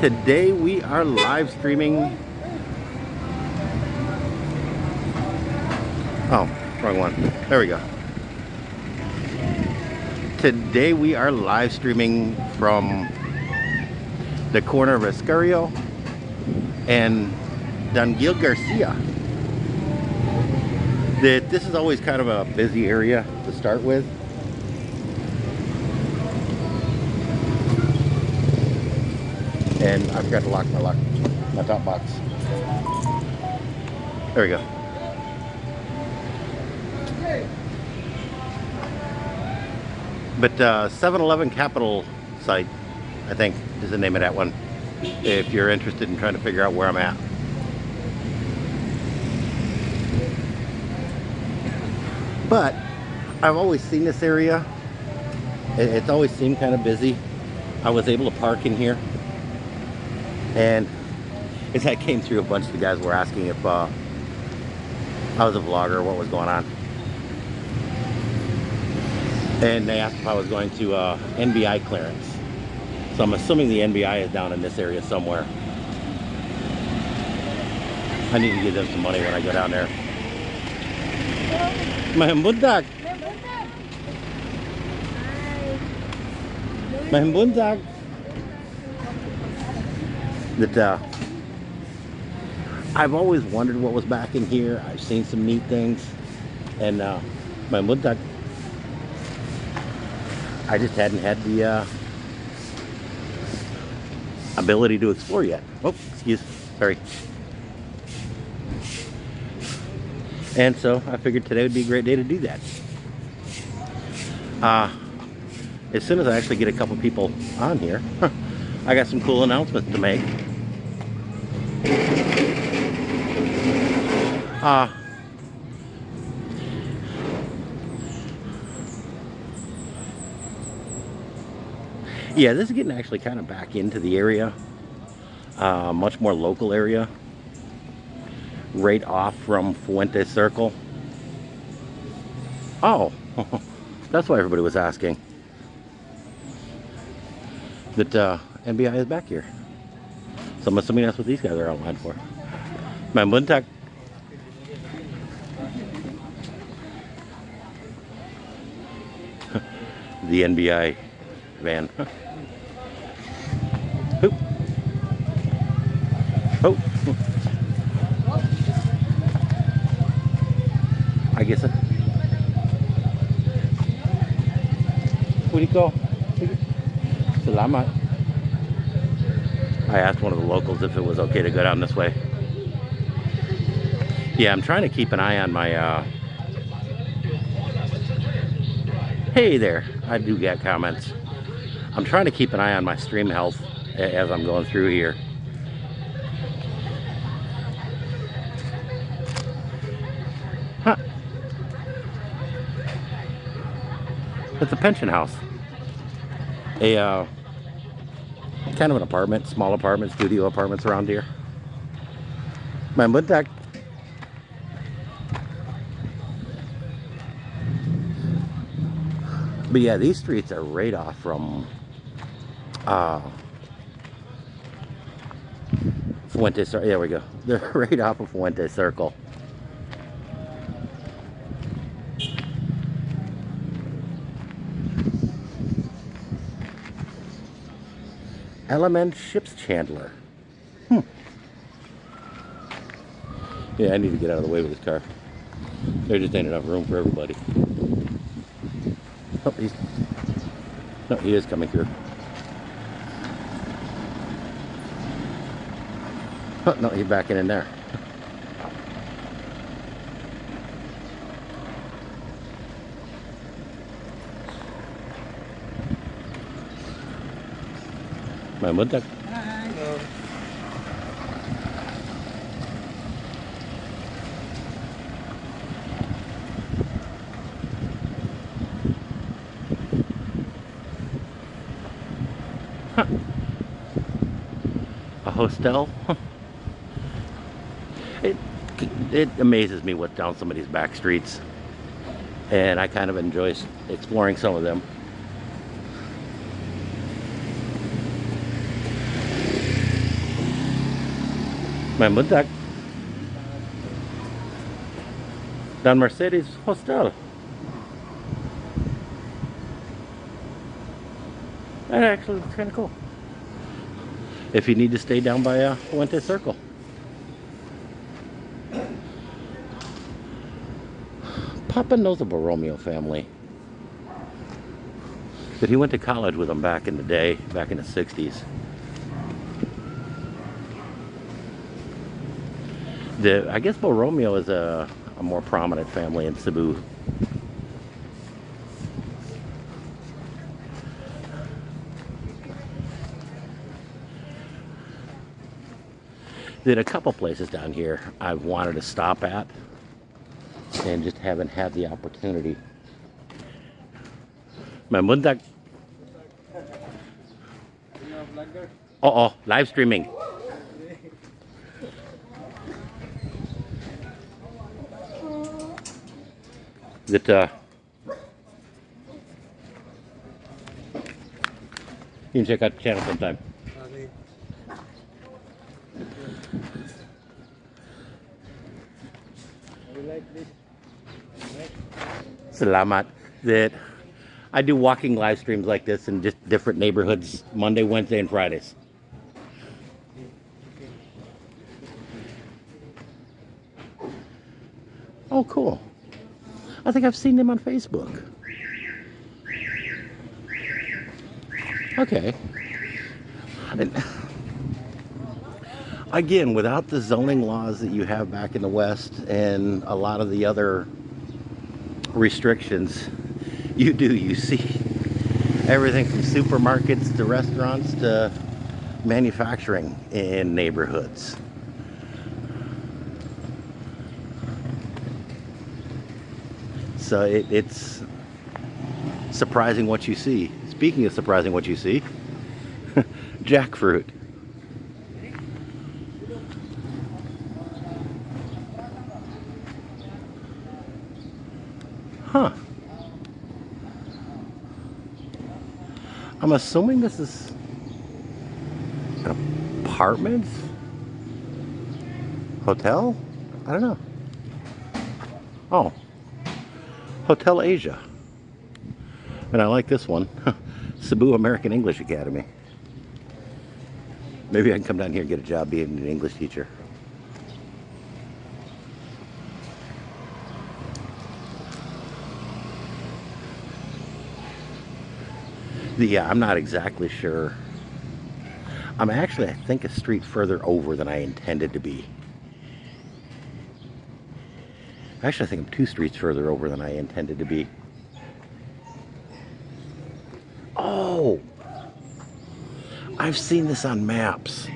Today we are live streaming. Oh, wrong one. There we go. Today we are live streaming from the corner of Escurio and Daniel Garcia. This is always kind of a busy area to start with. And I forgot to lock my top box. There we go. But 7-Eleven Capital site, I think, is the name of that one. If you're interested in trying to figure out where I'm at. But I've always seen this area. It's always seemed kind of busy. I was able to park in here. And as I came through, a bunch of the guys were asking if I was a vlogger or what was going on. And they asked if I was going to NBI clearance. So I'm assuming the NBI is down in this area somewhere. I need to give them some money when I go down there. Mahimbuntag. Mahimbuntag. That I've always wondered what was back in here. I've seen some neat things, and Mahimbuntag. I just hadn't had the ability to explore yet. Oh, sorry. And so I figured today would be a great day to do that. As soon as I actually get a couple people on here, I got some cool announcements to make. Yeah, this is getting actually kind of back into the area. Much more local area. Right off from Fuentes Circle. Oh, that's why everybody was asking. That NBI is back here. So I'm assuming that's what these guys are online for. Mahimbuntag. The NBI van. Oop. Oh. I guess it. What do you call? Salamat. I asked one of the locals if it was okay to go down this way. Yeah, I'm trying to keep an eye on my hey there, I do get comments. I'm trying to keep an eye on my stream health as I'm going through here. Huh. It's a pension house. A kind of an apartment, small apartment, studio apartments around here. Mahimbuntag. But yeah, these streets are right off from Fuentes Circle. There we go. They're right off of Fuentes Circle. Element Ships Chandler. Yeah, I need to get out of the way with this car. There just ain't enough room for everybody. Oh, he is coming through. Oh, no, he's backing in there. Mahimbuntag. Hello. Huh. A hostel? Huh. It amazes me what's down some of these back streets, and I kind of enjoy exploring some of them. May muntak. Dan Mercedes Hostel. That actually looks kind of cool. If you need to stay down by Fuentes Circle. Papa knows the Borromeo family. But he went to college with them back in the day, back in the 60s. I guess Borromeo is a more prominent family in Cebu. There's a couple places down here I've wanted to stop at and just haven't had the opportunity. Mamundag. Oo, live streaming. That you can check out the channel sometime. Salamat. That I do walking live streams like this in just different neighborhoods Monday, Wednesday, and Fridays. Oh, cool. I think I've seen them on Facebook. Okay. And again, without the zoning laws that you have back in the West and a lot of the other restrictions, you see everything from supermarkets to restaurants to manufacturing in neighborhoods. So it's surprising what you see. Speaking of surprising what you see, jackfruit. Huh. I'm assuming this is an apartment? Hotel? I don't know. Oh. Hotel Asia. And I like this one. Cebu American English Academy. Maybe I can come down here and get a job being an English teacher. Yeah, I'm not exactly sure. I'm actually, I think, a street further over than I intended to be. Actually, I think I'm 2 streets further over than I intended to be. Oh! I've seen this on maps.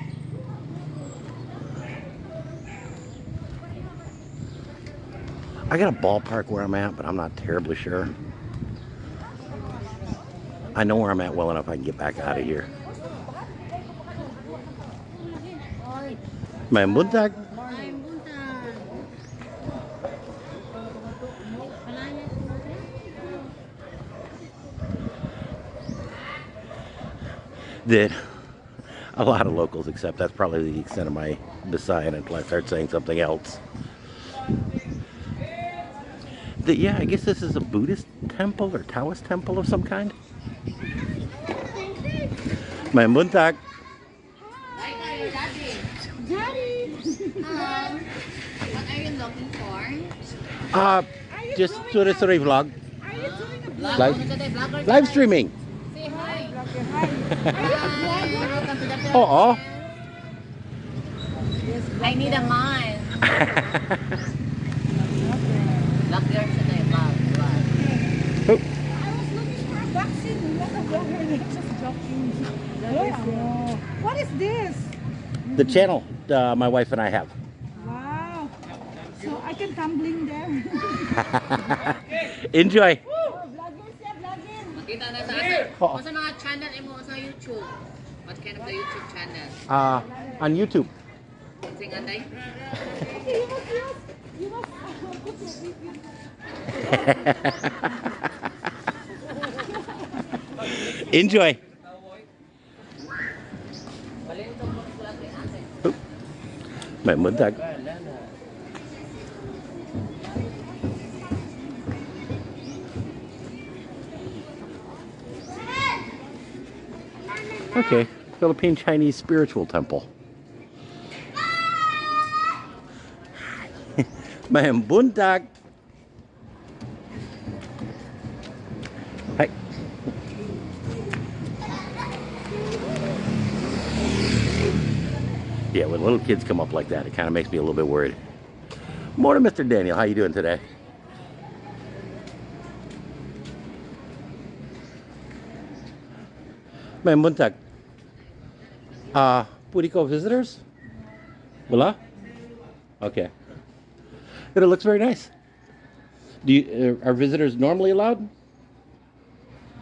I got a ballpark where I'm at, but I'm not terribly sure. I know where I'm at well enough I can get back out of here. May buntag. That a lot of locals accept. That's probably the extent of my Visayan until I start saying something else. That, yeah, I guess this is a Buddhist temple or Taoist temple of some kind. My buntag. Daddy! What are you looking for? Just sorry vlog. Are you doing a vlog? Live streaming. Say hi. Are you a vlogger? Welcome to the Philippines. Oo. I need a mind. Vlogger today, vlog. I was looking for a vaccine, not a vlogger. Just joking. Oh. What is this? The channel my wife and I have. Wow. So I can tumbling there. Enjoy. Oh, vlogger siya, vlogging. Makita na sa atin. Kung sa mga channel mo sa YouTube. What kind of the YouTube channel? On YouTube. Sing anday? Okay, you must put your review. Enjoy. Mày muốn tag. Okay, Philippine Chinese spiritual temple. Mày muốn tag. Hey. Yeah, when little kids come up like that, it kind of makes me a little bit worried. Morning, Mr. Daniel. How you doing today? Ma'am Buntag. Purico visitors? Wala? Okay. But it looks very nice. Do you, are visitors normally allowed?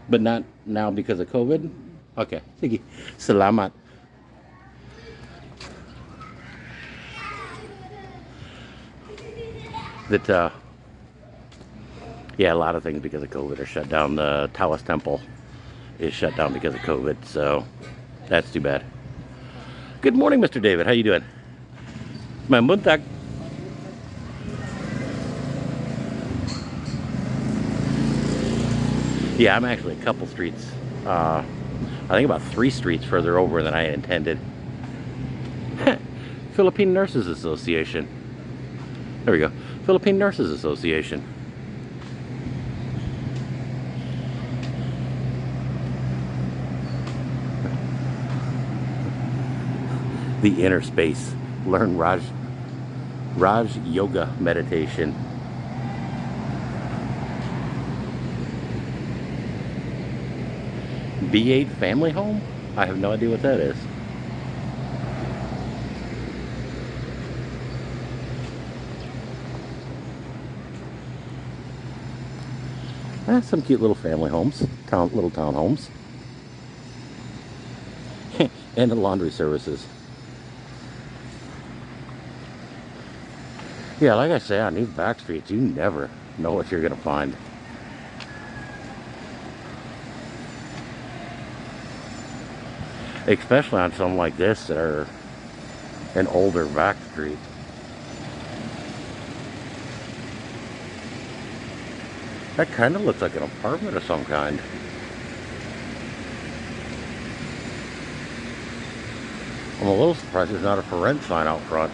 But not now because of COVID? Okay. Sige. Salamat. That, yeah, a lot of things because of COVID are shut down. The Taoist Temple is shut down because of COVID, so that's too bad. Good morning, Mr. David. How you doing? Ma'am Buntag. Yeah, I'm actually a couple streets. I think about 3 streets further over than I intended. Philippine Nurses Association. There we go. Philippine Nurses Association. The inner space. Learn Raj Yoga meditation. B8 family home? I have no idea what that is. Some cute little family homes, little townhomes. And the laundry services. Yeah, like I say, on these back streets, you never know what you're gonna find. Especially on something like this that are an older back street. That kind of looks like an apartment of some kind. I'm a little surprised there's not a for rent sign out front.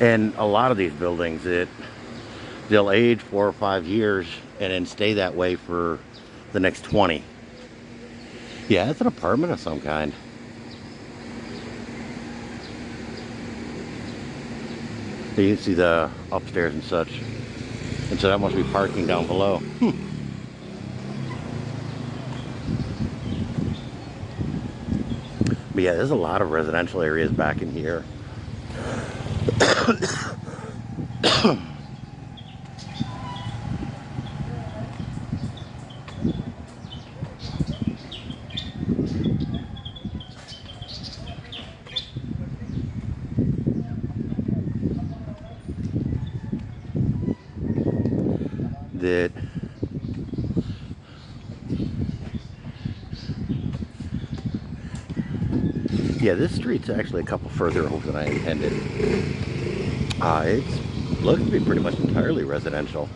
And a lot of these buildings, they'll age 4 or 5 years and then stay that way for the next 20. Yeah, it's an apartment of some kind. You can see the upstairs and such. And so that must be parking down below. But yeah, there's a lot of residential areas back in here. That yeah, this street's actually a couple further over than I intended. It looks to be pretty much entirely residential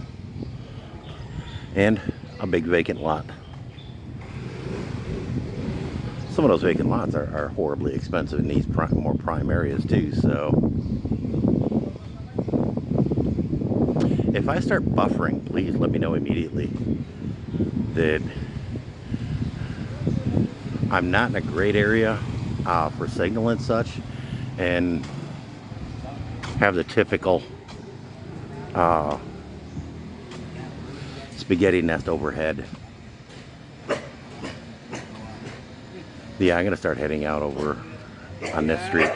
and a big vacant lot. Some of those vacant lots are horribly expensive in these more prime areas too, so if I start buffering, please let me know immediately. That I'm not in a great area for signal and such, and have the typical spaghetti nest overhead. Yeah, I'm gonna start heading out over on this street.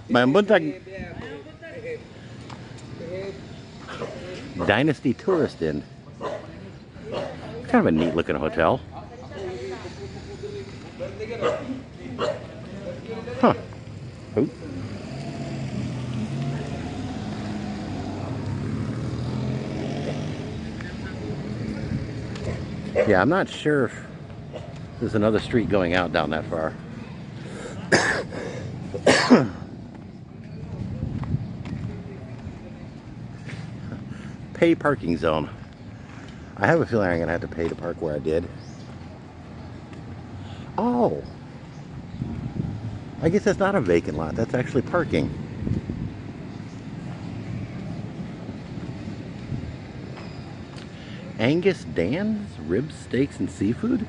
Ma'am Buntag. Dynasty Tourist Inn. Kind of a neat looking hotel. Huh. Ooh. Yeah, I'm not sure if there's another street going out down that far. Pay parking zone. I have a feeling I'm gonna have to pay to park where I did. Oh, I guess that's not a vacant lot. That's actually parking. Angus Dan's ribs, steaks, and seafood.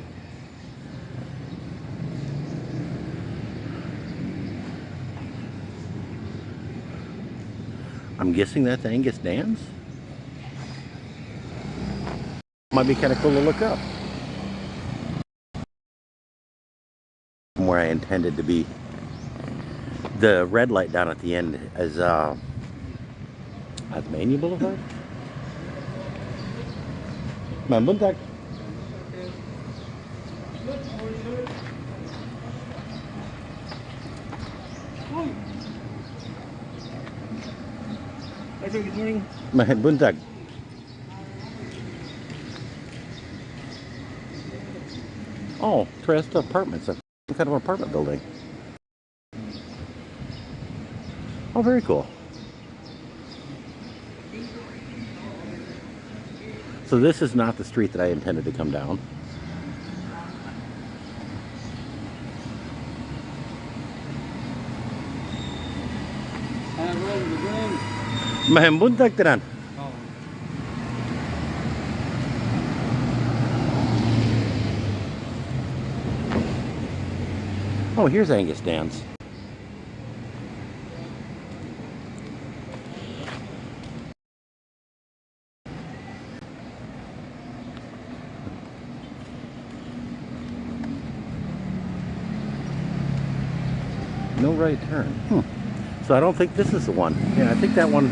I'm guessing that's Angus Dan's. Might be kind of cool to look up. From where I intended to be. The red light down at the end is Tasmania Boulevard. Buntag. Good morning. Buntag. Oh, Tresta Apartments. Some kind of apartment building. Oh, very cool. So this is not the street that I intended to come down. Buntag tanan. Oh, here's Angus Dan's. No right turn. So I don't think this is the one. Yeah, I think that one,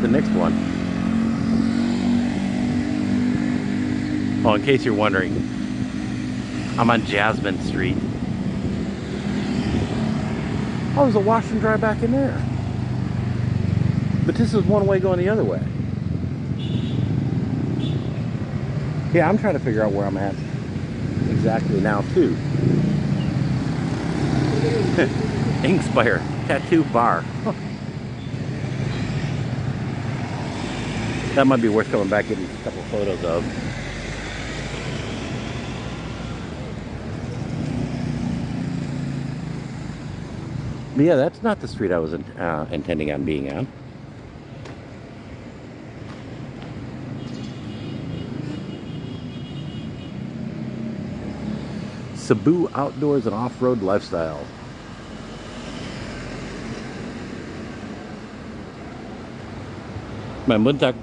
the next one. Oh, in case you're wondering, I'm on Jasmine Street. Oh, there's a wash and dry back in there. But this is one way going the other way. Yeah, I'm trying to figure out where I'm at exactly now, too. Inkspire Tattoo Bar. Huh. That might be worth coming back getting a couple photos of. But yeah, that's not the street I was intending on being on. Cebu Outdoors and Off-Road Lifestyle. My Muntak.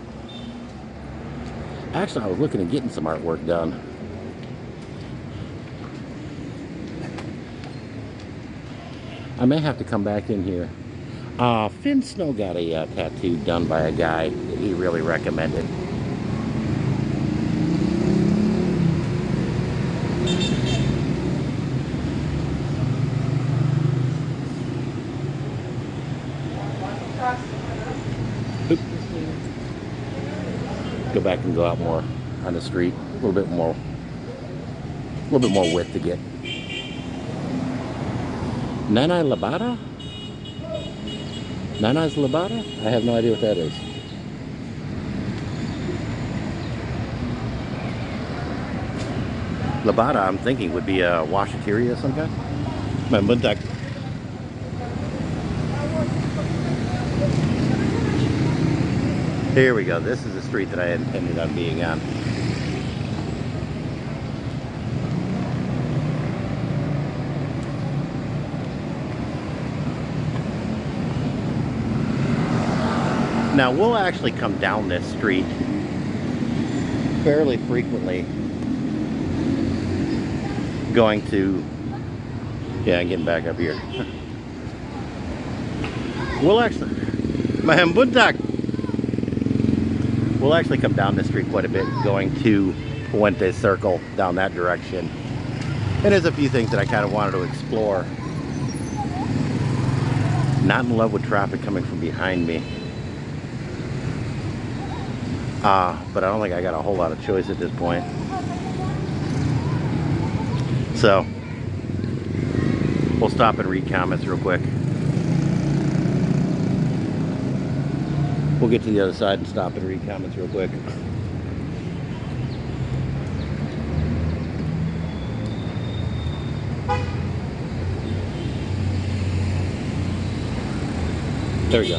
Actually, I was looking at getting some artwork done. I may have to come back in here. Finn Snow got a tattoo done by a guy that he really recommended. Oop. Go back and go out more on the street. A little bit more width to get. Nanay Labada? Nanay's Labada? I have no idea what that is. Labada, I'm thinking, would be a washateria of some kind. My Muntak. Here we go. This is the street that I intended on being on. Now, we'll actually come down this street fairly frequently. Going to... Yeah, I'm getting back up here. We'll actually... Mahambuntak! We'll actually come down this street quite a bit, going to Fuentes Circle, down that direction. And there's a few things that I kind of wanted to explore. Not in love with traffic coming from behind me. But I don't think I got a whole lot of choice at this point. So we'll stop and read comments real quick. We'll get to the other side and stop and read comments real quick. There we go.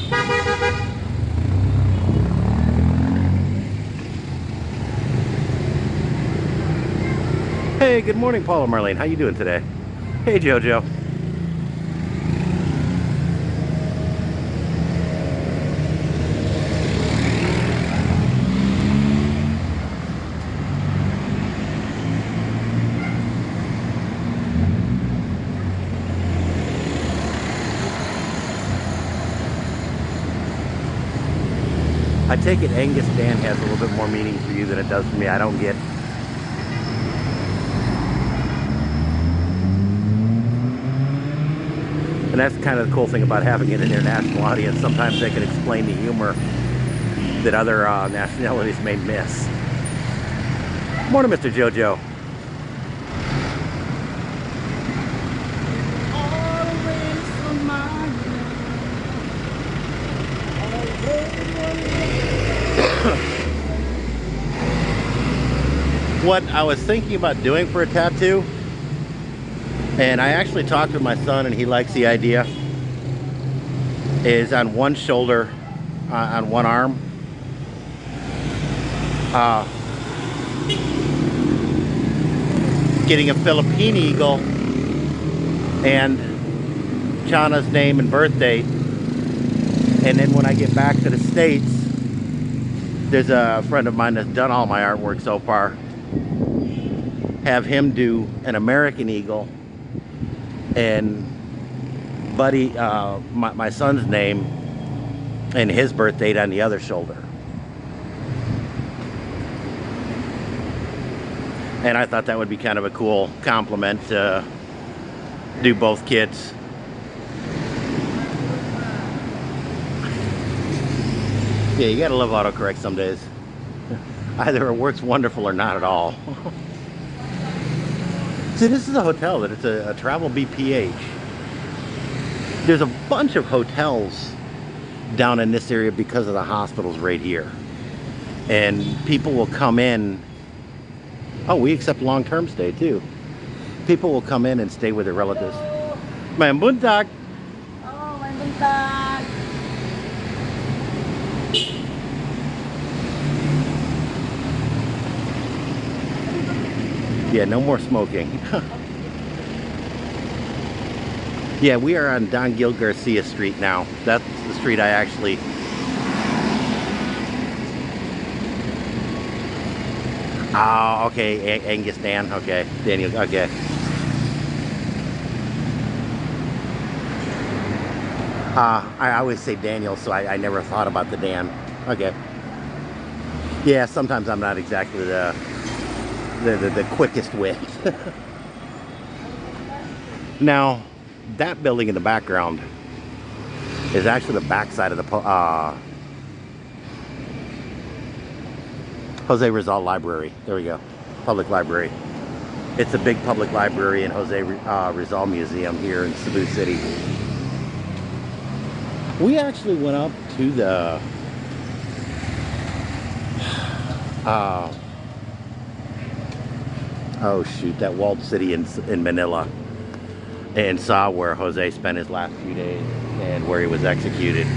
Hey, good morning, Paula Marlene. How you doing today? Hey, Jojo. I take it Angus Dan has a little bit more meaning for you than it does for me. I don't get. And that's kind of the cool thing about having an international audience. Sometimes they can explain the humor that other nationalities may miss. Morning, Mr. Jojo. What I was thinking about doing for a tattoo, and I actually talked with my son and he likes the idea, is on one shoulder, on one arm, getting a Philippine eagle and Chana's name and birth date, and then when I get back to the States, there's a friend of mine that's done all my artwork so far, have him do an American eagle and Buddy, my son's name and his birth date on the other shoulder. And I thought that would be kind of a cool compliment to do both kids. Yeah, you gotta love autocorrect some days. Either it works wonderful or not at all. See, this is a hotel, that it's a travel BPH. There's a bunch of hotels down in this area because of the hospitals right here. And people will come in. Oh, we accept long-term stay too. People will come in and stay with their relatives. May buntag. Oh, may buntag. Yeah, no more smoking. Yeah, we are on Don Gil Garcia Street now. That's the street I actually... Oh, okay, Angus Dan, okay. Daniel, okay. I always say Daniel, so I never thought about the Dan. Okay. Yeah, sometimes I'm not exactly the quickest wit. Now, that building in the background is actually the backside of the Jose Rizal Library. There we go. Public library. It's a big public library and Jose Rizal Museum here in Cebu City. We actually went up to the oh shoot, that walled city in Manila, and saw where Jose spent his last few days and where he was executed.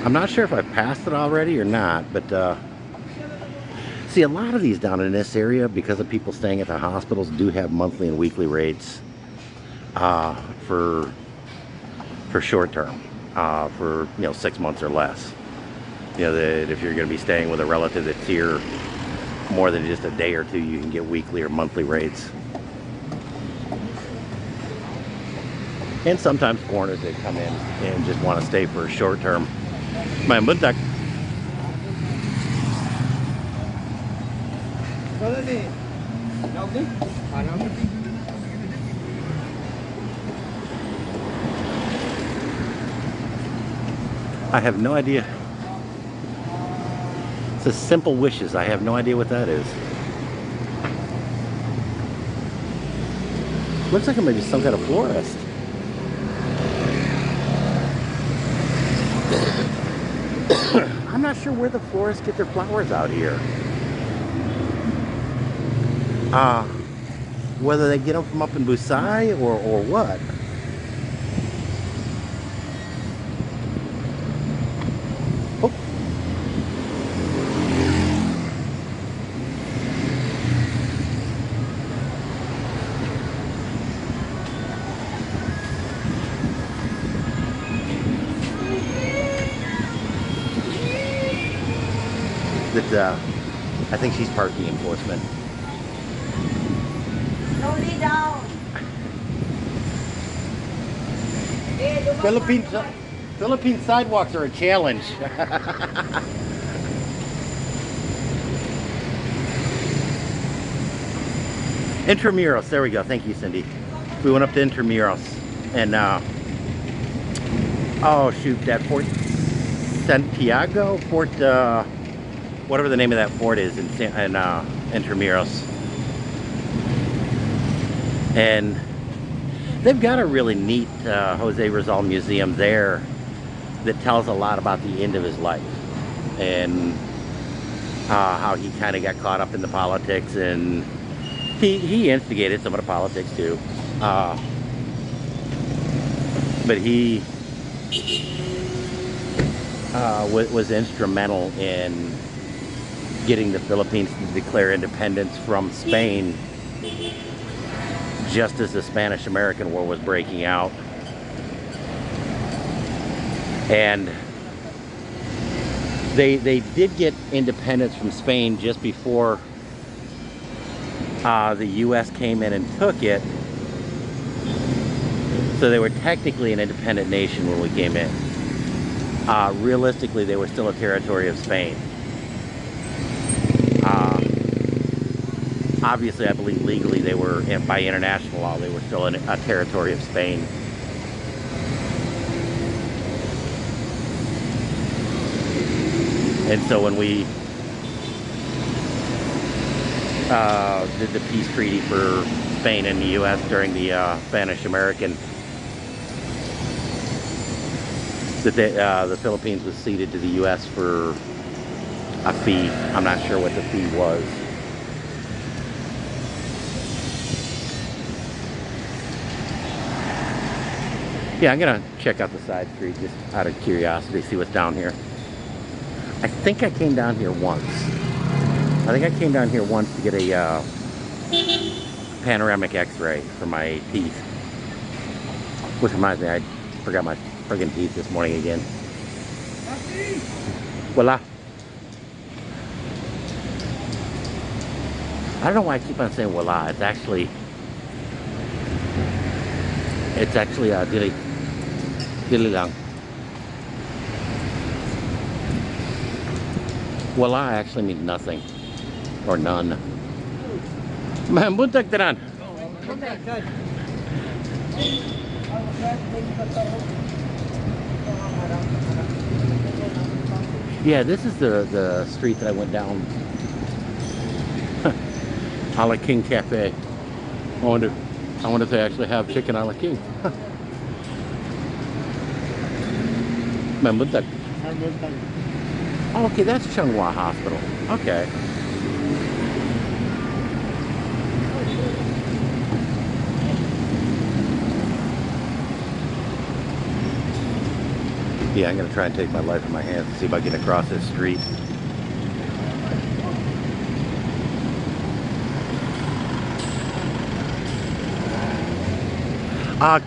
I'm not sure if I passed it already or not, but see, a lot of these down in this area, because of people staying at the hospitals, do have monthly and weekly rates for short term, for 6 months or less. That if you're going to be staying with a relative that's here more than just a day or two, you can get weekly or monthly rates. And sometimes foreigners that come in and just want to stay for a short term. My buntak. I have no idea. It says Simple Wishes. I have no idea what that is. Looks like it might be some kind of florist. I'm not sure where the florists get their flowers out here. Whether they get them from up in Busai or what. Oh. That I think she's parking enforcement. Slowly down. Philippine sidewalks are a challenge. Intramuros, there we go. Thank you, Cindy. We went up to Intramuros and oh shoot, that Fort Santiago, whatever the name of that fort is in Intramuros. And they've got a really neat Jose Rizal museum there that tells a lot about the end of his life and how he kind of got caught up in the politics, and he instigated some of the politics too. But he was instrumental in getting the Philippines to declare independence from Spain just as the Spanish-American War was breaking out. And they did get independence from Spain just before the U.S. came in and took it. So they were technically an independent nation when we came in. Realistically, they were still a territory of Spain. Obviously, I believe legally they were, by international law, they were still a territory of Spain. And so when we did the peace treaty for Spain and the U.S. during the Spanish-American, the Philippines was ceded to the U.S. for a fee. I'm not sure what the fee was. Yeah, I'm gonna check out the side street just out of curiosity, see what's down here. I think I came down here once. I think I came down here once to get a panoramic x-ray for my teeth. Which reminds me, I forgot my friggin' teeth this morning again. Voila. I don't know why I keep on saying voila. It's actually dili lang. Voila actually means nothing or none. Buntag tanan. Yeah, this is the street that I went down. A la King Cafe. I wonder if they actually have chicken a la King. Buntag. Oh, okay, that's Changhua Hospital. Okay. Yeah, I'm gonna try and take my life in my hands and see if I can get across this street.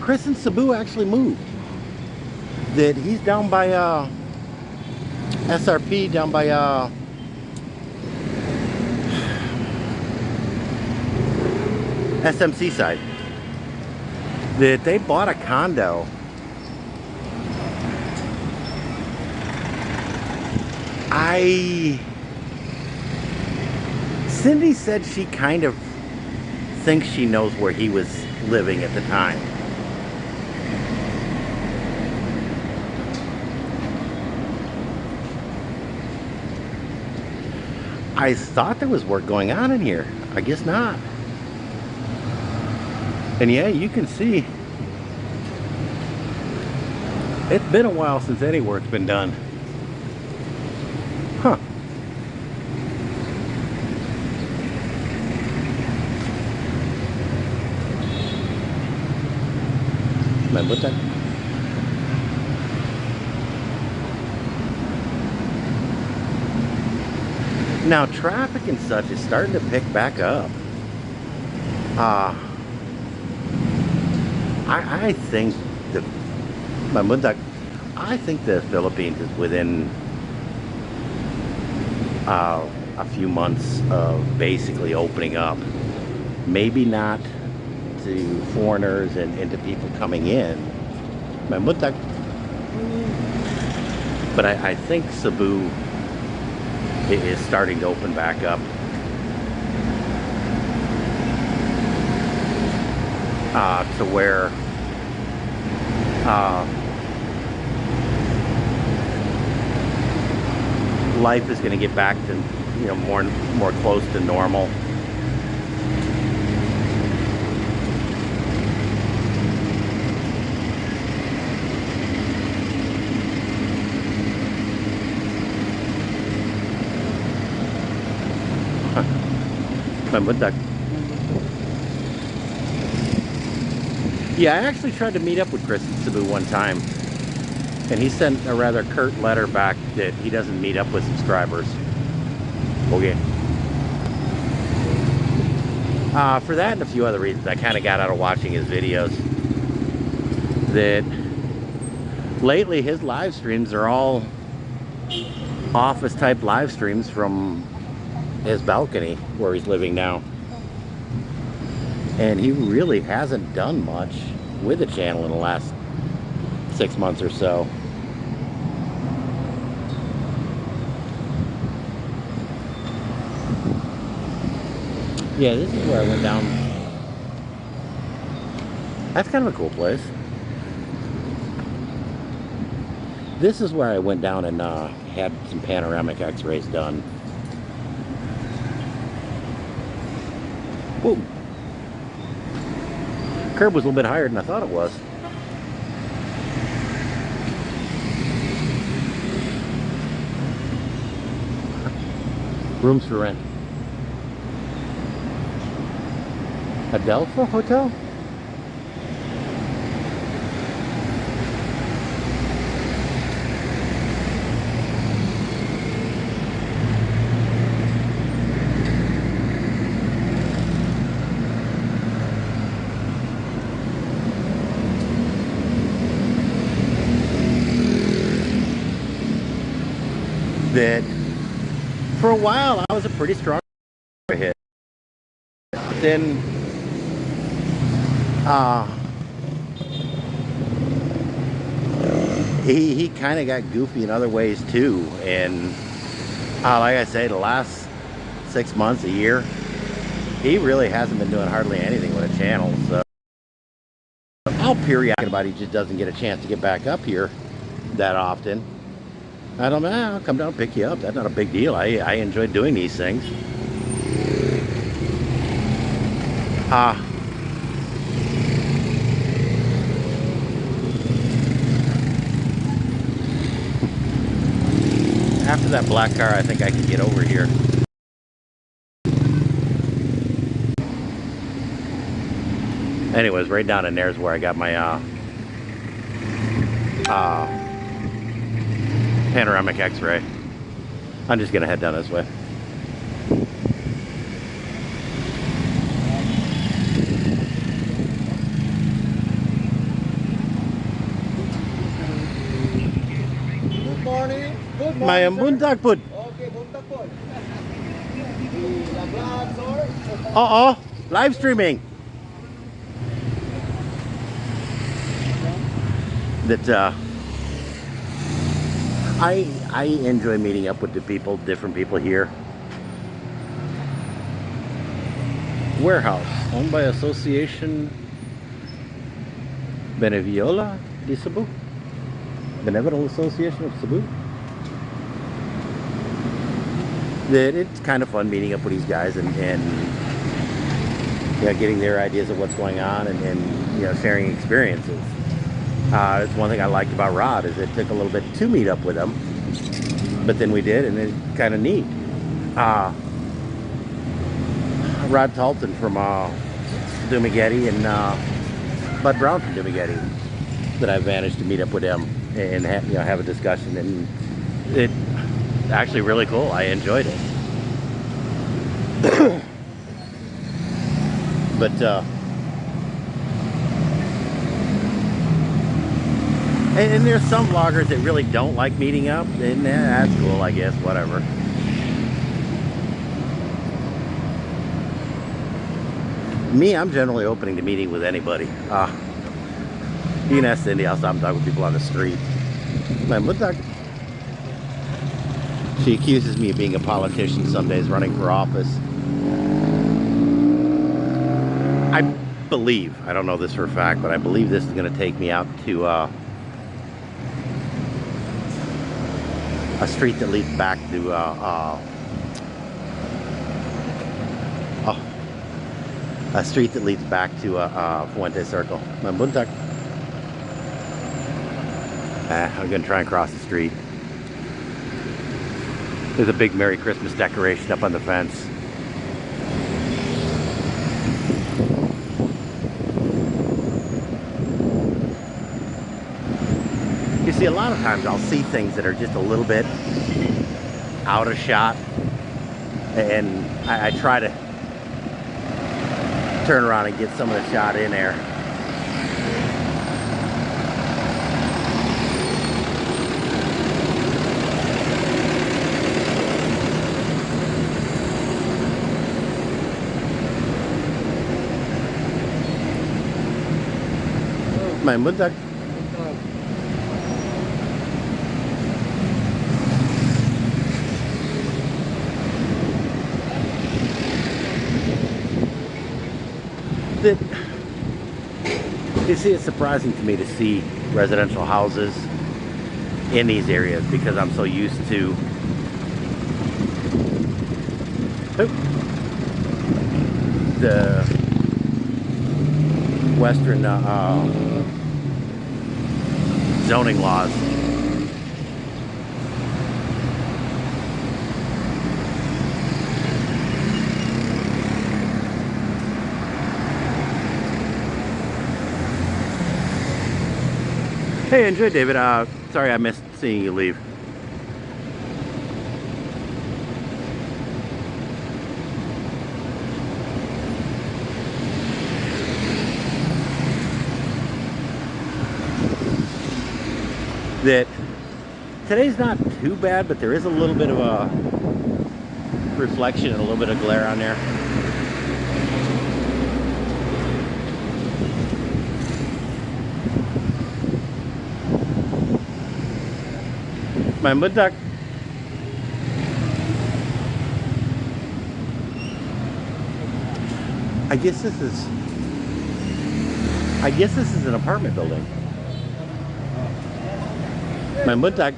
Chris and Cebu actually moved. That he's down by SRP, down by SMC side. That they bought a condo. Cindy said she kind of thinks she knows where he was living at the time. I thought there was work going on in here. I guess not. And yeah, you can see it's been a while since any work's been done. Huh. Man, what's that? Now traffic and such is starting to pick back up. I think the I think the Philippines is within a few months of basically opening up. Maybe not to foreigners and to people coming in. But I think Cebu is starting to open back up. To where life is going to get back to, you know, more close to normal. Yeah, I actually tried to meet up with Chris in Cebu one time, and he sent a rather curt letter back that he doesn't meet up with subscribers. Okay. For that and a few other reasons, I kind of got out of watching his videos. That lately his live streams are all office type live streams from his balcony where he's living now. And he really hasn't done much with the channel in the last 6 months or so. Yeah, this is where I went down. That's kind of a cool place. This is where I went down and had some panoramic x-rays done. Whoa. Curb was a little bit higher than I thought it was. Rooms for rent. Adelpha Hotel? That for a while I was a pretty strong hit, but then he kind of got goofy in other ways too, and like I say, the last 6 months, a year, he really hasn't been doing hardly anything with a channel. So I'll periodically, but he just doesn't get a chance to get back up here that often. I don't know, I'll come down and pick you up. That's not a big deal. I enjoy doing these things. After that black car, I think I can get over here. Anyways, right down in there's where I got my panoramic x-ray. I'm just gonna head down this way. Good morning. Good morning. Mayang buntag pud. Okay, buntag po. Vlog, sir. Oo, live streaming. That I enjoy meeting up with the people, different people here. Warehouse, owned by Association Beneviola de Cebu. Benevolent Association of Cebu. that it's kind of fun meeting up with these guys and you know, getting their ideas of what's going on and you know, sharing experiences. It's one thing I liked about Rod is it took a little bit to meet up with him, but then we did, and it's kind of neat. Rod Talton from Dumagetti and Bud Brown from Dumagetti, that I've managed to meet up with them and you know, have a discussion, and it actually really cool. I enjoyed it. But and there's some vloggers that really don't like meeting up, and that's cool, I guess, whatever. Me, I'm generally opening to meeting with anybody. You can ask Cindy, I'll stop and talk with people on the street. She accuses me of being a politician some days, running for office. I believe, I don't know this for a fact, but I believe this is going to take me out to a street that leads back to a street that leads back to Fuentes Circle. I'm going to try and cross the street. There's a big Merry Christmas decoration up on the fence. You see, a lot of times I'll see things that are just a little bit out of shot, and I try to turn around and get some of the shot in there. My muntak. You see, it's surprising to me to see residential houses in these areas because I'm so used to the Western zoning laws. Hey, enjoy, David. Sorry I missed seeing you leave. That today's not too bad, but there is a little bit of a reflection and a little bit of glare on there. My muntak. I guess this is an apartment building. My muntak.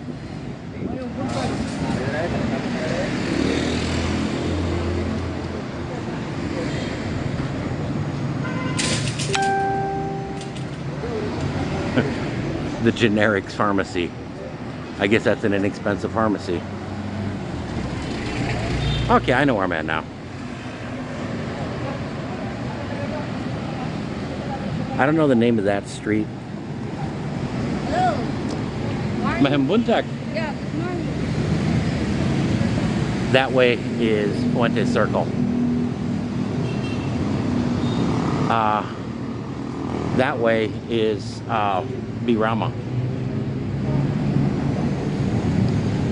The generics pharmacy. I guess that's an inexpensive pharmacy. Okay, I know where I'm at now. I don't know the name of that street. Hello. Mahambuntak. Yeah, good morning. That way is Fuentes Circle. That way is Birama.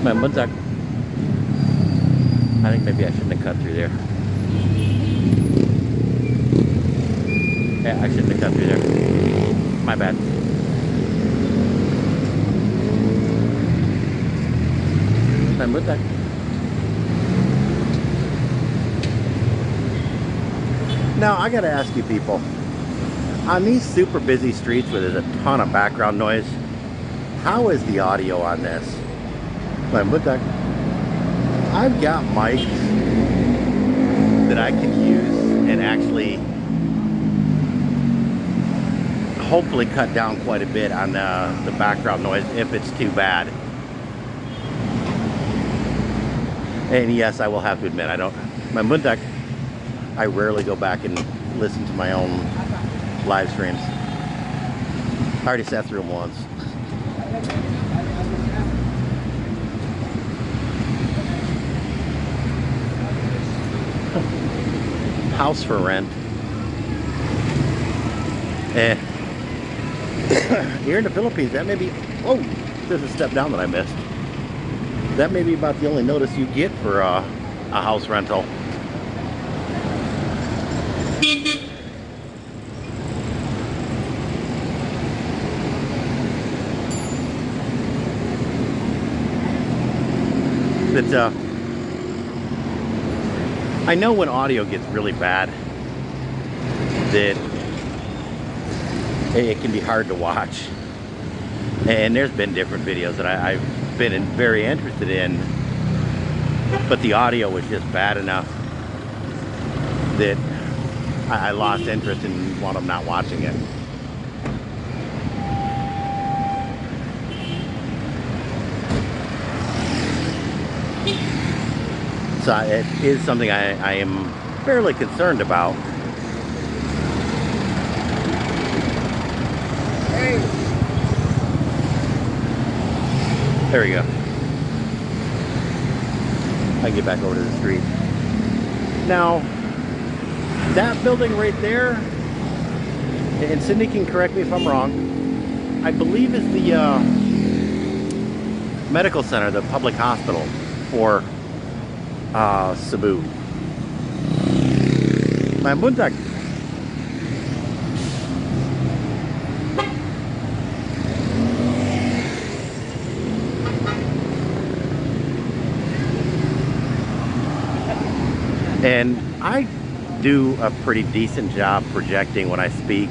Mahambuntak. I think maybe I shouldn't have cut through there. Yeah, I shouldn't have cut through there. My bad. Mahambuntak. Now, I gotta ask you people, on these super busy streets where there's a ton of background noise, how is the audio on this? I've got mics that I can use and actually hopefully cut down quite a bit on the background noise if it's too bad. And yes, I will have to admit, my Mundak, I rarely go back and listen to my own live streams. I already sat through them once. House for rent. Here in the Philippines, that may be, oh, there's a step down that I missed. That may be about the only notice you get for a house rental. But I know when audio gets really bad that it can be hard to watch. And there's been different videos that I've been very interested in, but the audio was just bad enough that I lost interest and wound up not watching it. So it is something I am fairly concerned about. Hey! There we go. I get back over to the street. Now, that building right there, and Cindy can correct me if I'm wrong, I believe is the medical center, the public hospital for Cebu. My Mundak. And I do a pretty decent job projecting when I speak,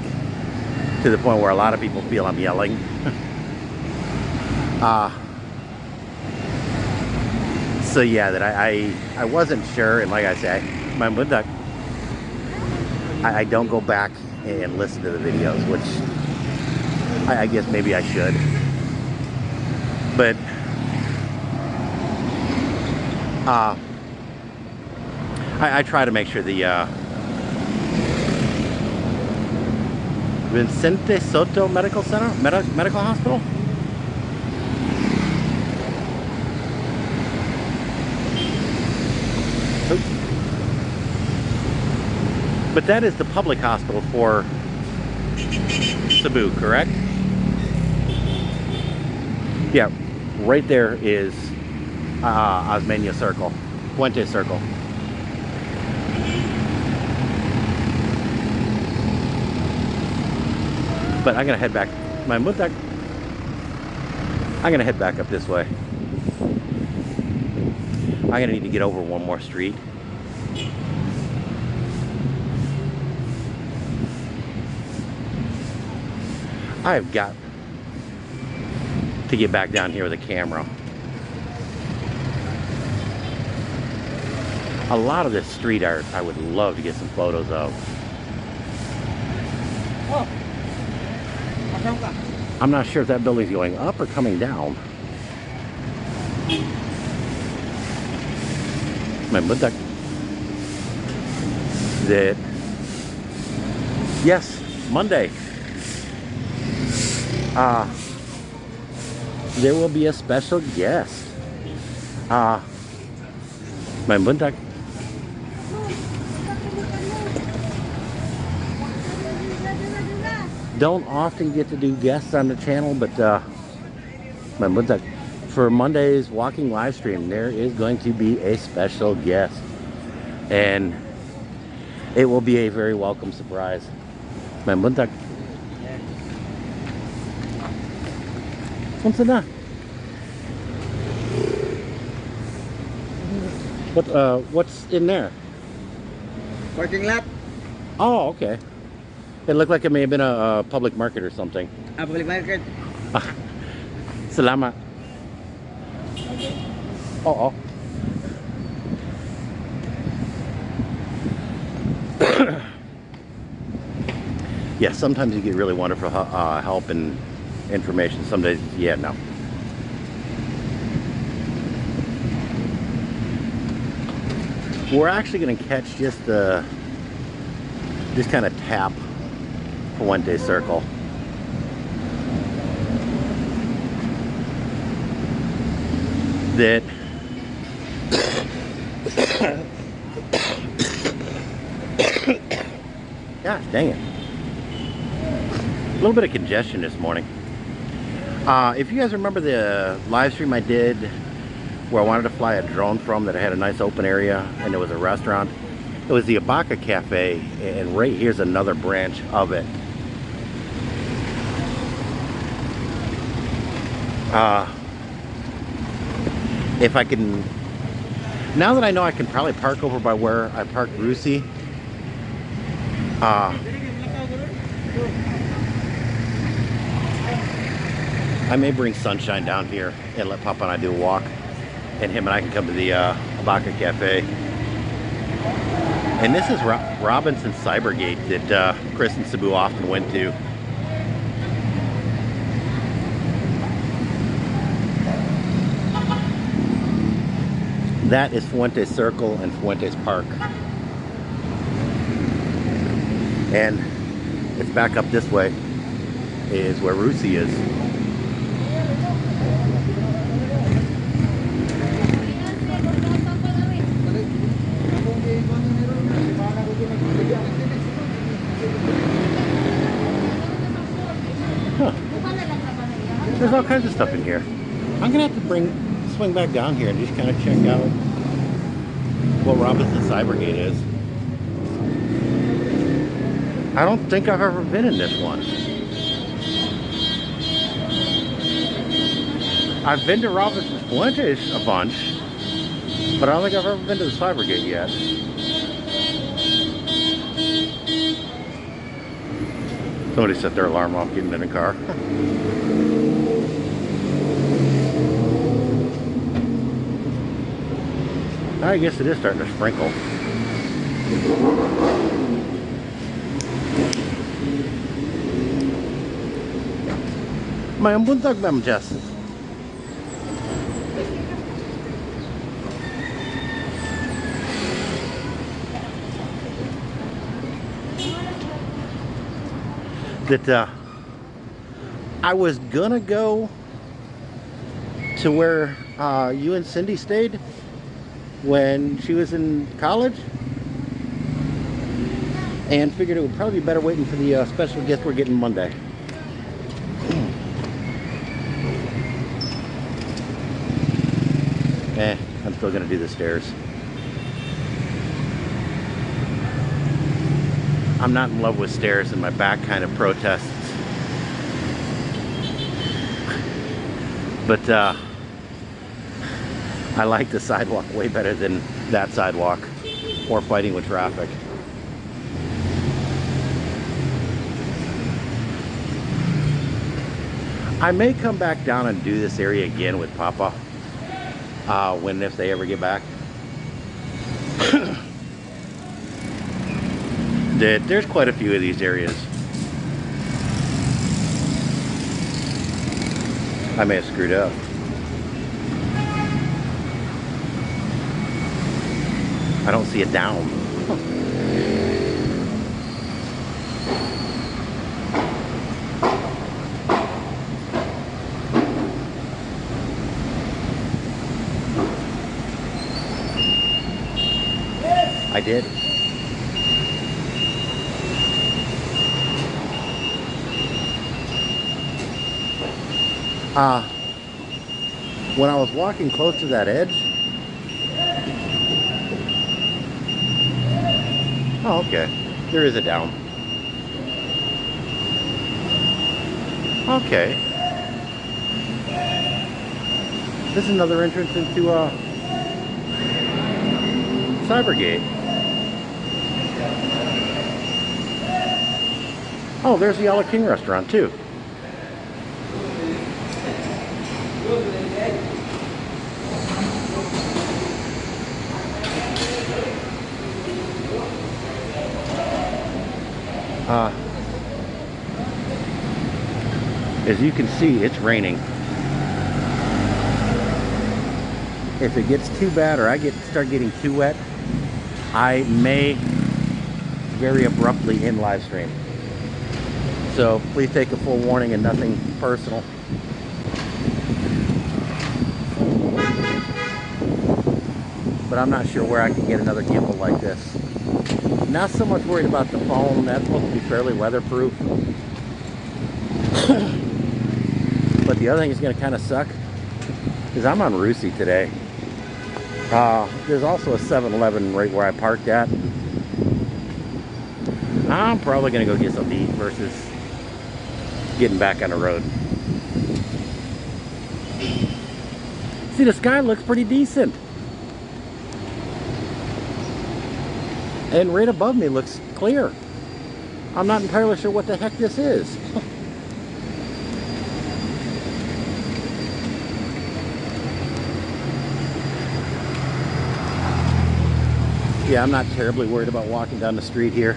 to the point where a lot of people feel I'm yelling. So yeah, that I wasn't sure, and like I said, my Mundak, I don't go back and listen to the videos, which I guess maybe I should. But I try to make sure the Vicente Soto Medical Center, Medical Hospital. But that is the public hospital for Cebu, correct? Yeah, right there is Osmeña Circle, Fuentes Circle. But I'm gonna head back. My Mundak. I'm gonna head back up this way. I'm gonna need to get over one more street. I've got to get back down here with a camera. A lot of this street art I would love to get some photos of. Oh. I'm not sure if that building's going up or coming down. My Mundak. That, yes, Monday. There will be a special guest. My Mundak. Don't often get to do guests on the channel, but my Mundak, for Monday's walking live stream, there is going to be a special guest, and it will be a very welcome surprise. My Mundak. What's in there? Parking lot. Oh, okay. It looked like it may have been a public market or something. Public market. Salamat. Oh. Yeah, sometimes you get really wonderful help and information. Some days, yeah, no. We're actually going to catch just kind of tap Fuentes Circle. That gosh dang it. A little bit of congestion this morning. If you guys remember the live stream I did where I wanted to fly a drone from, that I had a nice open area and there was a restaurant, it was the Abaca Cafe, and right here's another branch of it. If I can, now that I know I can probably park over by where I parked Rusi, I may bring Sunshine down here and let Papa and I do a walk, and him and I can come to the Abaca Cafe. And this is Robinson Cybergate that Chris and Cebu often went to. That is Fuentes Circle and Fuentes Park. And it's back up this way is where Rusi is. Huh. There's all kinds of stuff in here. I'm gonna have to swing back down here and just kind of check out what Robinson Cybergate is. I don't think I've ever been in this one. I've been to Robinson Fuentes a bunch, but I don't think I've ever been to the Cybergate yet. Somebody set their alarm off getting in a car. I guess it is starting to sprinkle. May buntag ma'am Jess. That I was gonna go to where you and Cindy stayed when she was in college, and figured it would probably be better waiting for the special gift we're getting Monday. I'm still gonna do the stairs. I'm not in love with stairs, and my back kind of protests. But I like the sidewalk way better than that sidewalk, or fighting with traffic. I may come back down and do this area again with Papa, when if they ever get back. There's quite a few of these areas. I may have screwed up. I don't see it down. I did. When I was walking close to that edge. Oh, okay. There is a down. Okay. This is another entrance into Cybergate. Oh, there's the Yellow King restaurant too. Uh, as you can see, it's raining. If it gets too bad or I start getting too wet, I may very abruptly end live stream. So please take a full warning and nothing personal. But I'm not sure where I can get another gimbal like this. Not so much worried about the phone. That's supposed to be fairly weatherproof. But the other thing is going to kind of suck is I'm on Rusey today. There's also a 7-Eleven right where I parked at. I'm probably going to go get something to eat versus getting back on the road. See, the sky looks pretty decent. And right above me looks clear. I'm not entirely sure what the heck this is. Yeah, I'm not terribly worried about walking down the street here.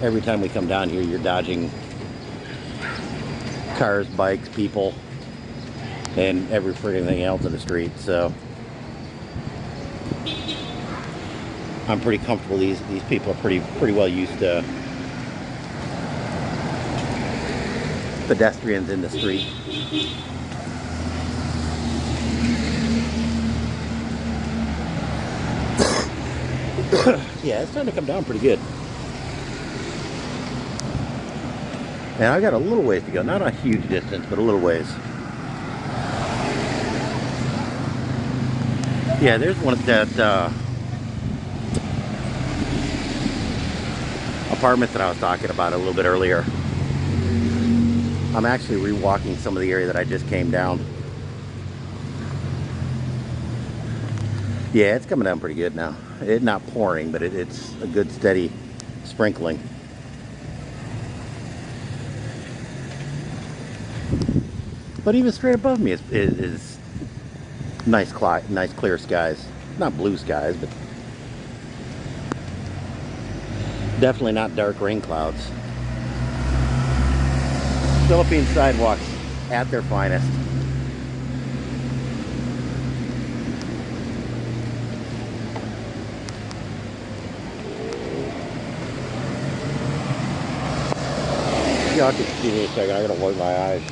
Every time we come down here, you're dodging cars, bikes, people, and every freaking thing else in the street. So I'm pretty comfortable. These people are pretty well used to pedestrians in the street. Yeah, it's starting to come down pretty good. And I've got a little ways to go. Not a huge distance, but a little ways. Yeah, there's one of that apartments that I was talking about a little bit earlier. I'm actually rewalking some of the area that I just came down. Yeah, it's coming down pretty good now. It's not pouring, but it's a good steady sprinkling. But even straight above me is nice clear skies. Not blue skies, but definitely not dark rain clouds. Philippine sidewalks at their finest. Y'all can see me a second. I gotta wipe my eyes.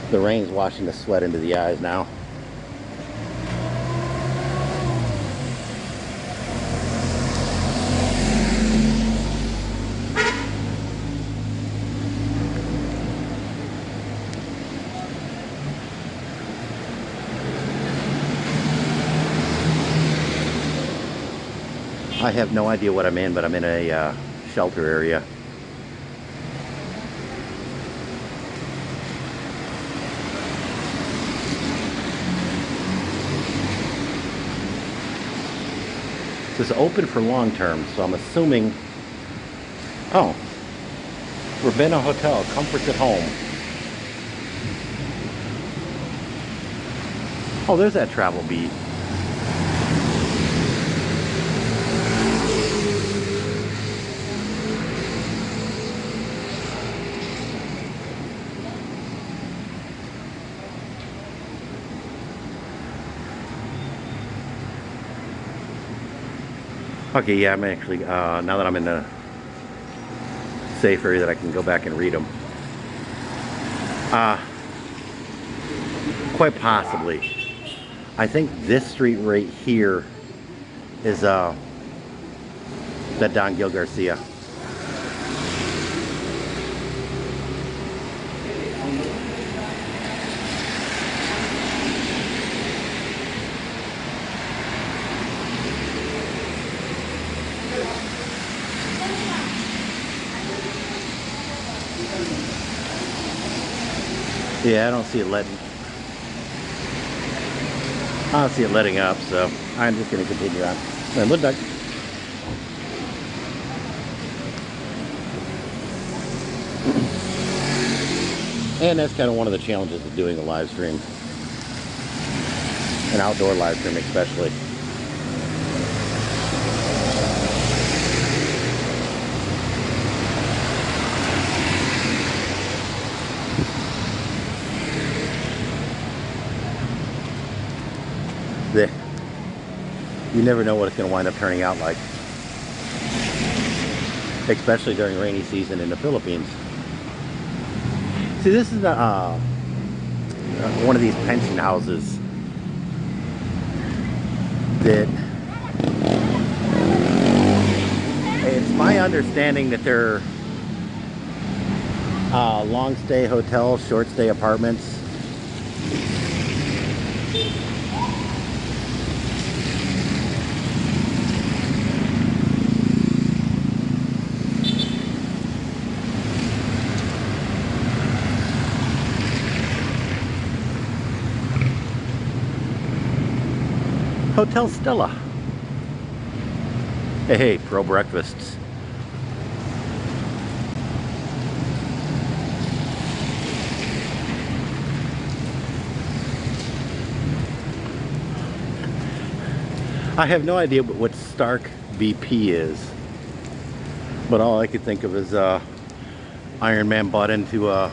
The rain's washing the sweat into the eyes now. I have no idea what I'm in, but I'm in a shelter area. This is open for long term, so I'm assuming. Oh, Ravenna Hotel, comforts at home. Oh, there's that travel bead. Okay, yeah, I'm actually, now that I'm in a safe area that I can go back and read them. Quite possibly. I think this street right here is that Don Gil Garcia. Yeah, I don't see it letting up, so I'm just going to continue on. And look back. And that's kind of one of the challenges of doing a live stream. An outdoor live stream especially. You never know what it's going to wind up turning out like, especially during rainy season in the Philippines. See, this is one of these pension houses that it's my understanding that they're long stay hotels, short stay apartments. Hotel Stella. Hey, hey, pro breakfasts. I have no idea what Stark BP is, but all I could think of is Iron Man bought into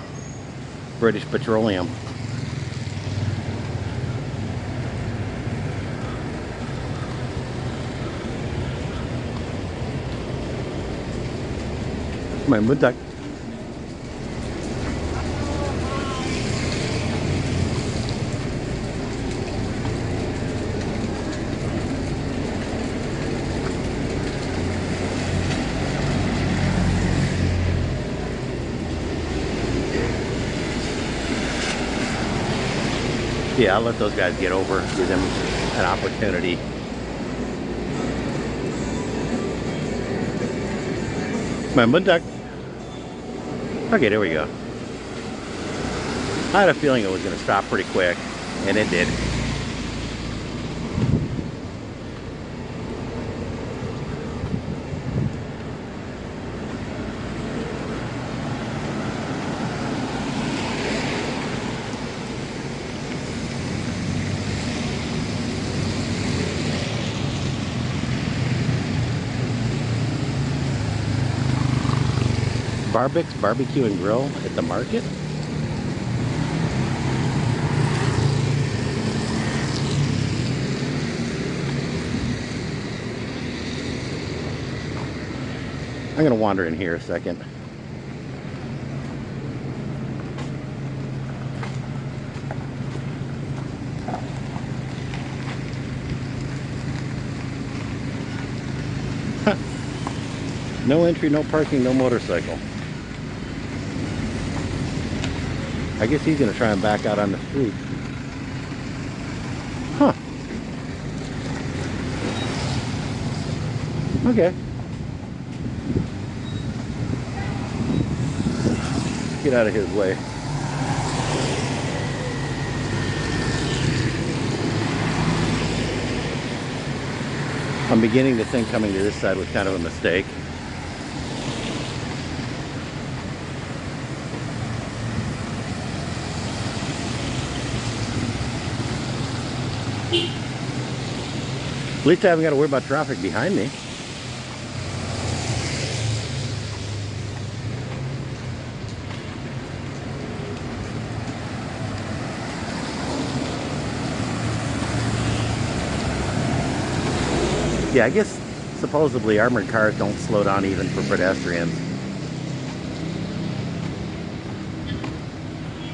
British Petroleum. May muntak. Yeah, I'll let those guys get over, give them an opportunity. My muntak. Okay, there we go. I had a feeling it was going to stop pretty quick, and it did. Barbix Barbecue and Grill at the market. I'm gonna wander in here a second. No entry, no parking, no motorcycle. I guess he's gonna try and back out on the street. Huh. Okay. Get out of his way. I'm beginning to think coming to this side was kind of a mistake. At least I haven't got to worry about traffic behind me. Yeah, I guess supposedly armored cars don't slow down even for pedestrians.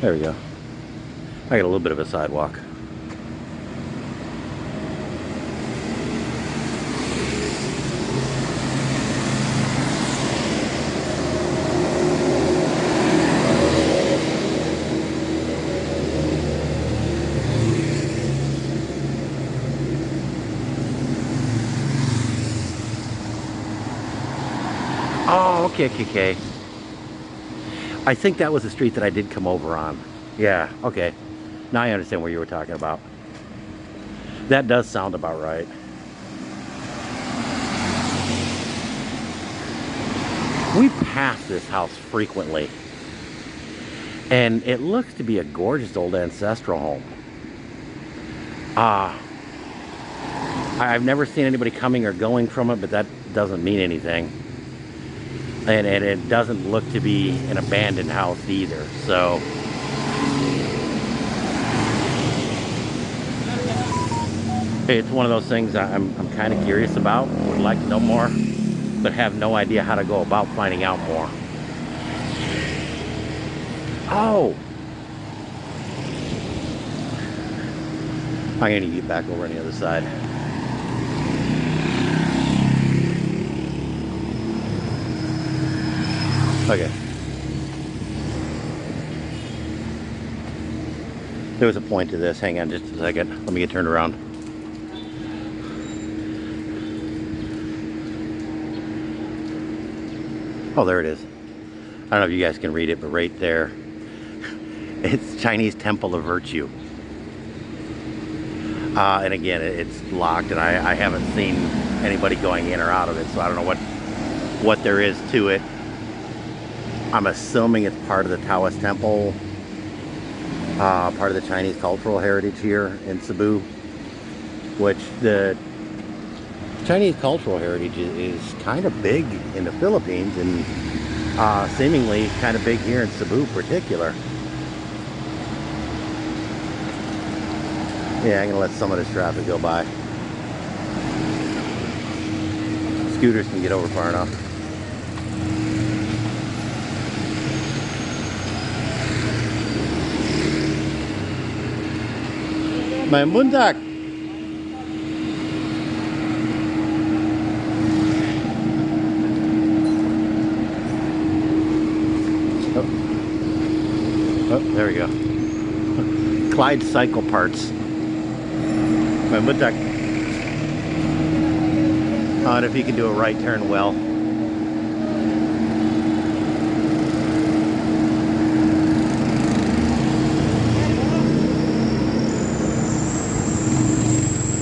There we go. I got a little bit of a sidewalk. Oh, okay. I think that was the street that I did come over on. Yeah, okay. Now I understand what you were talking about. That does sound about right. We pass this house frequently, and it looks to be a gorgeous old ancestral home. I've never seen anybody coming or going from it, but that doesn't mean anything. And it doesn't look to be an abandoned house either, so. It's one of those things I'm kind of curious about, would like to know more, but have no idea how to go about finding out more. Oh! I'm gonna get back over on the other side. Okay. There was a point to this. Hang on just a second. Let me get turned around. Oh, there it is. I don't know if you guys can read it, but right there, it's Chinese Temple of Virtue. And again, it's locked, and I haven't seen anybody going in or out of it, so I don't know what there is to it. I'm assuming it's part of the Taoist Temple, part of the Chinese cultural heritage here in Cebu, which the Chinese cultural heritage is kind of big in the Philippines, and seemingly kind of big here in Cebu in particular. Yeah, I'm gonna let some of this traffic go by. Scooters can get over far enough. My mundak. Oh, there we go. Clyde Cycle Parts. My mundak. And if you can do a right turn well.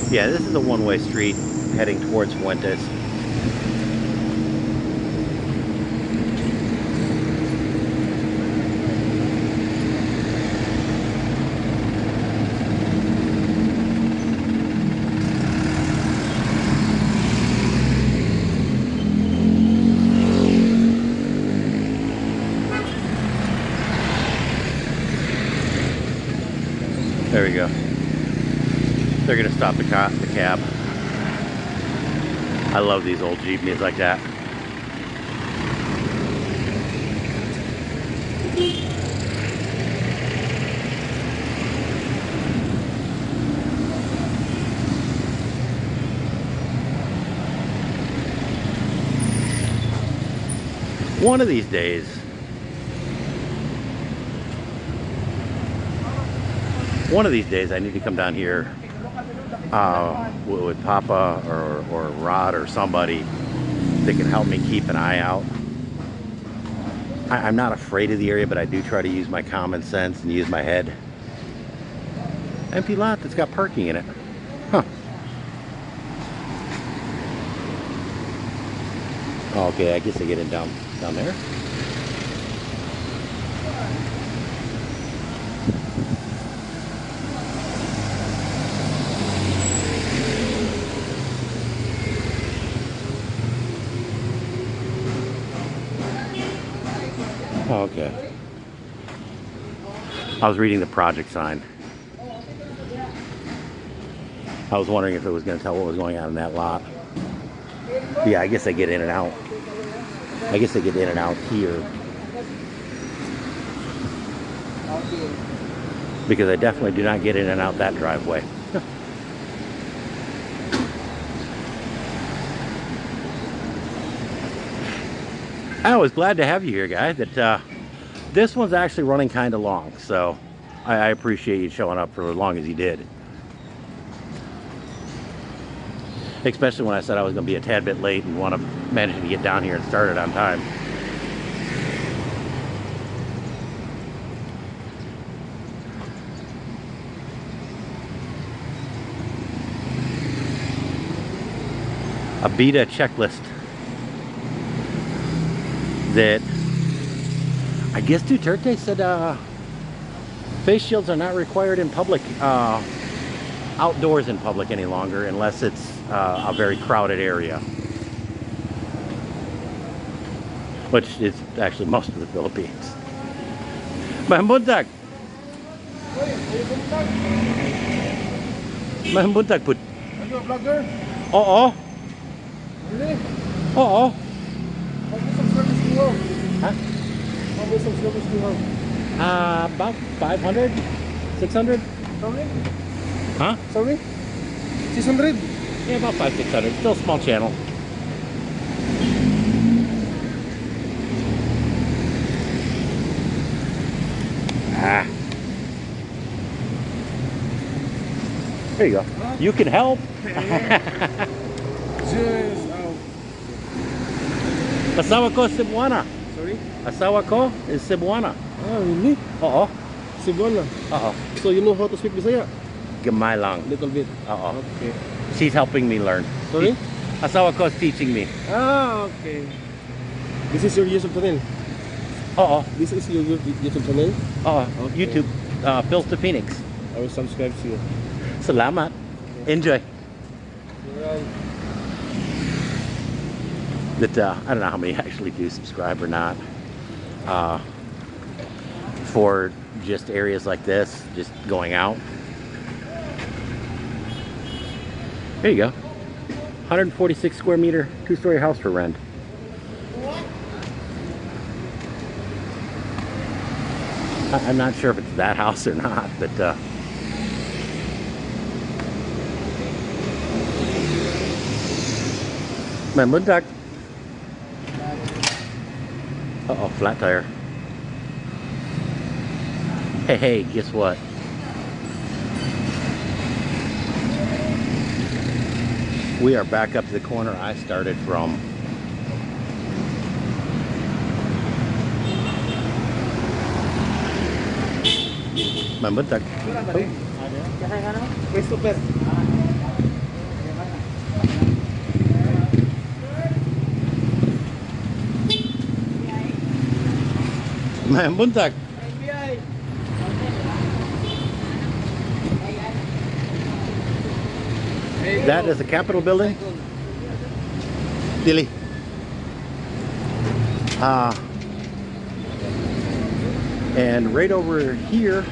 Yeah, this is a one-way street heading towards Fuentes. There we go. They're gonna stop the cab. I love these old jeepneys like that. One of these days, I need to come down here with Papa or Rod or somebody that can help me keep an eye out. I'm not afraid of the area, but I do try to use my common sense and use my head. Empty lot that's got parking in it. Huh. Okay, I guess I get it down there. Oh, okay. I was reading the project sign. I was wondering if it was going to tell what was going on in that lot. Yeah, I guess I get in and out. I guess I get in and out here. Because I definitely do not get in and out that driveway. I was glad to have you here, guys. This one's actually running kind of long, so I appreciate you showing up for as long as you did. Especially when I said I was going to be a tad bit late and want to manage to get down here and start it on time. A beta checklist that I guess Duterte said face shields are not required in public, outdoors in public any longer, unless it's a very crowded area, which is actually most of the Philippines. Mahambuntak! Mahambuntak put. you a vlogger? Oo. Really? Oo. How many subscribers do you have? Huh? How many subscribers do you have? About 500? 600? Sorry? Huh? Sorry? 600? Yeah, about 500, 600. Still a small channel. Ah. There you go. You can help. Yes. Asawa ko Cebuana. Sorry? Asawa ko is Cebuana. Ah, really? Oo. Cebuana. Oo. So you know how to speak Bisaya? Gamay lang. Little bit. Oo. Okay. She's helping me learn. Sorry? Asawa ko is teaching me. Ah, okay. This is your YouTube channel? Oo. This is your YouTube channel? Oo. Okay. YouTube. Phils to Phoenix. I will subscribe to you. Salamat. Enjoy. Alright. But I don't know how many actually do subscribe or not. For just areas like this, just going out. There you go. 146 square meter, 2-story house for rent. I'm not sure if it's that house or not, but my muntak. Uh-oh, flat tire. Hey, guess what? We are back up to the corner I started from. Mamuntak. Face to face. Mamuntak. That is the Capitol building. Dili. And right over here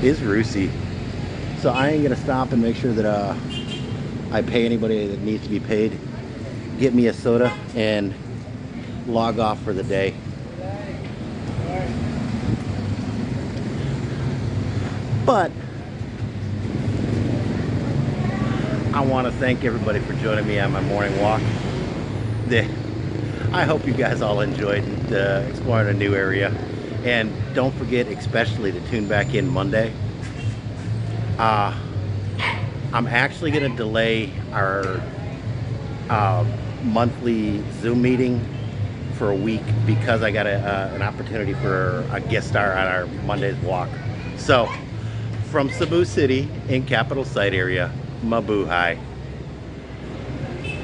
is Rusi. So I ain't gonna stop and make sure that I pay anybody that needs to be paid. Get me a soda and log off for the day. But I want to thank everybody for joining me on my morning walk. I hope you guys all enjoyed exploring a new area. And don't forget especially to tune back in Monday. I'm actually going to delay our monthly Zoom meeting for a week because I got an opportunity for a guest star on our Monday's walk. So from Cebu City in Capital Site area, mabuhay.